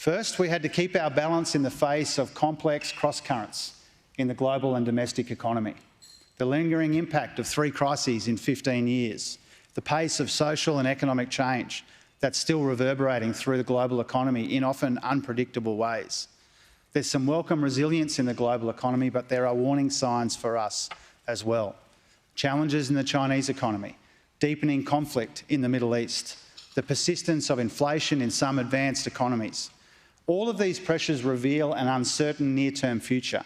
First, we had to keep our balance in the face of complex crosscurrents in the global and domestic economy. The lingering impact of 3 crises in 15 years, the pace of social and economic change that's still reverberating through the global economy in often unpredictable ways. There's some welcome resilience in the global economy, but there are warning signs for us as well. Challenges in the Chinese economy, deepening conflict in the Middle East, the persistence of inflation in some advanced economies. All of these pressures reveal an uncertain near-term future,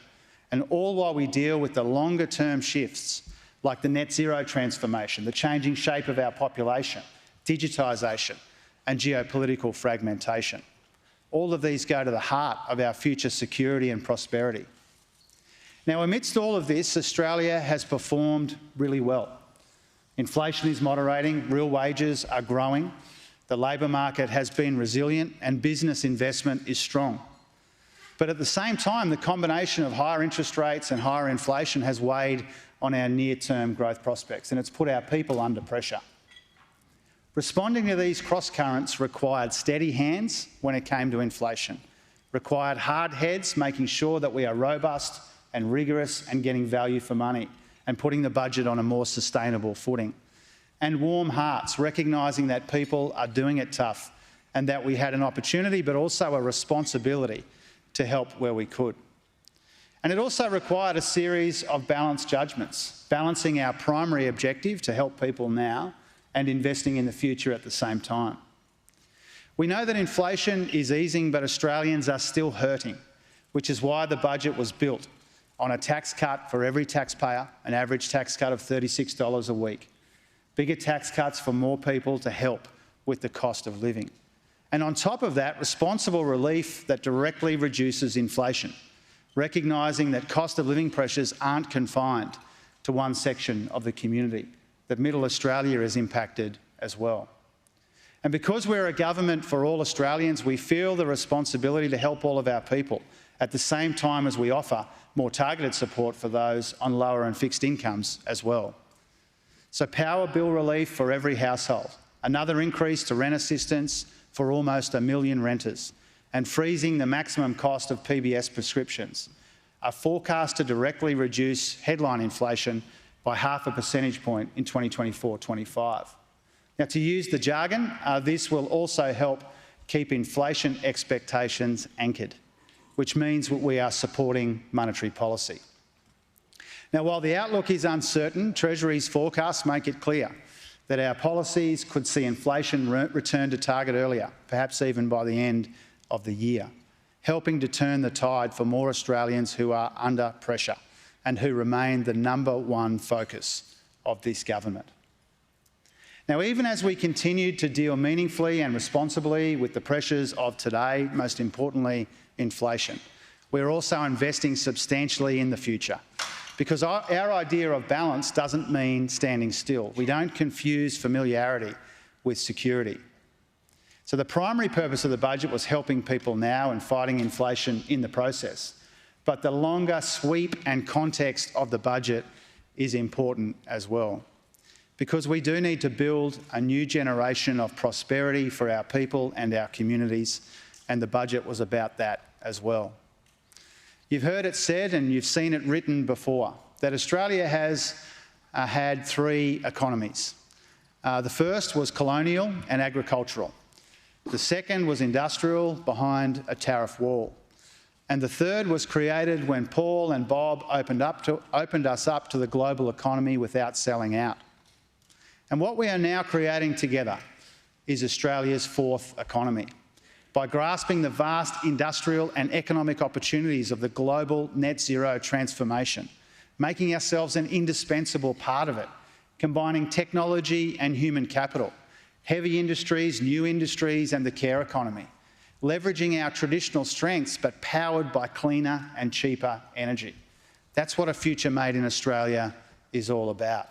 and all while we deal with the longer-term shifts like the net zero transformation, the changing shape of our population, digitisation and geopolitical fragmentation. All of these go to the heart of our future security and prosperity. Now, amidst all of this, Australia has performed really well. Inflation is moderating, real wages are growing, the labour market has been resilient and business investment is strong. But at the same time, the combination of higher interest rates and higher inflation has weighed on our near-term growth prospects, and it's put our people under pressure. Responding to these crosscurrents required steady hands when it came to inflation, required hard heads making sure that we are robust and rigorous and getting value for money and putting the budget on a more sustainable footing, and warm hearts, recognising that people are doing it tough and that we had an opportunity but also a responsibility to help where we could. And it also required a series of balanced judgments, balancing our primary objective to help people now and investing in the future at the same time. We know that inflation is easing, but Australians are still hurting, which is why the budget was built on a tax cut for every taxpayer, an average tax cut of $36 a week, bigger tax cuts for more people to help with the cost of living. And on top of that, responsible relief that directly reduces inflation, recognising that cost of living pressures aren't confined to one section of the community, that Middle Australia is impacted as well. And because we're a government for all Australians, we feel the responsibility to help all of our people at the same time as we offer more targeted support for those on lower and fixed incomes as well. So power bill relief for every household, another increase to rent assistance for almost 1 million renters, and freezing the maximum cost of PBS prescriptions are forecast to directly reduce headline inflation by 0.5 percentage point in 2024-25. Now, to use the jargon, this will also help keep inflation expectations anchored, which means that we are supporting monetary policy. Now, while the outlook is uncertain, Treasury's forecasts make it clear that our policies could see inflation return to target earlier, perhaps even by the end of the year, helping to turn the tide for more Australians who are under pressure and who remain the #1 focus of this government. Now, even as we continue to deal meaningfully and responsibly with the pressures of today, most importantly, inflation, we're also investing substantially in the future, because our idea of balance doesn't mean standing still. We don't confuse familiarity with security. So the primary purpose of the budget was helping people now and fighting inflation in the process. But the longer sweep and context of the budget is important as well, because we do need to build a new generation of prosperity for our people and our communities, and the budget was about that as well. You've heard it said and you've seen it written before that Australia has had 3 economies. The first was colonial and agricultural. The second was industrial behind a tariff wall. And the third was created when Paul and Bob opened us up to the global economy without selling out. And what we are now creating together is Australia's 4th economy. By grasping the vast industrial and economic opportunities of the global net zero transformation, making ourselves an indispensable part of it, combining technology and human capital, heavy industries, new industries and the care economy, leveraging our traditional strengths but powered by cleaner and cheaper energy. That's what a future made in Australia is all about.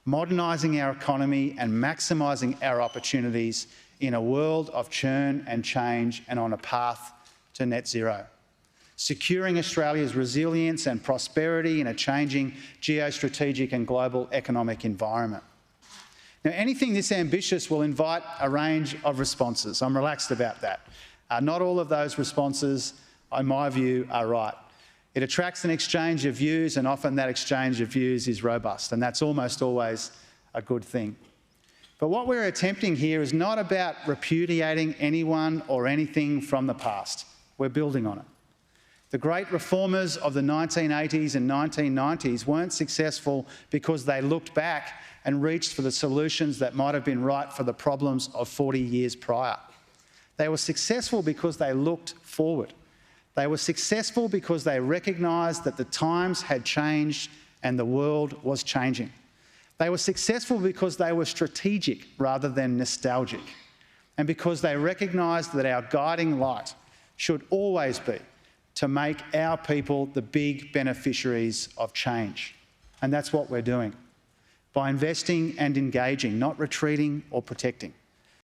Modernising our economy and maximising our opportunities in a world of churn and change and on a path to net zero. Securing Australia's resilience and prosperity in a changing geostrategic and global economic environment. Now, anything this ambitious will invite a range of responses. I'm relaxed about that. Not all of those responses, in my view, are right. It attracts an exchange of views, and often that exchange of views is robust, and that's almost always a good thing. But what we're attempting here is not about repudiating anyone or anything from the past. We're building on it. The great reformers of the 1980s and 1990s weren't successful because they looked back and reached for the solutions that might have been right for the problems of 40 years prior. They were successful because they looked forward. They were successful because they recognised that the times had changed and the world was changing. They were successful because they were strategic rather than nostalgic, and because they recognised that our guiding light should always be to make our people the big beneficiaries of change. And that's what we're doing, by investing and engaging, not retreating or protecting.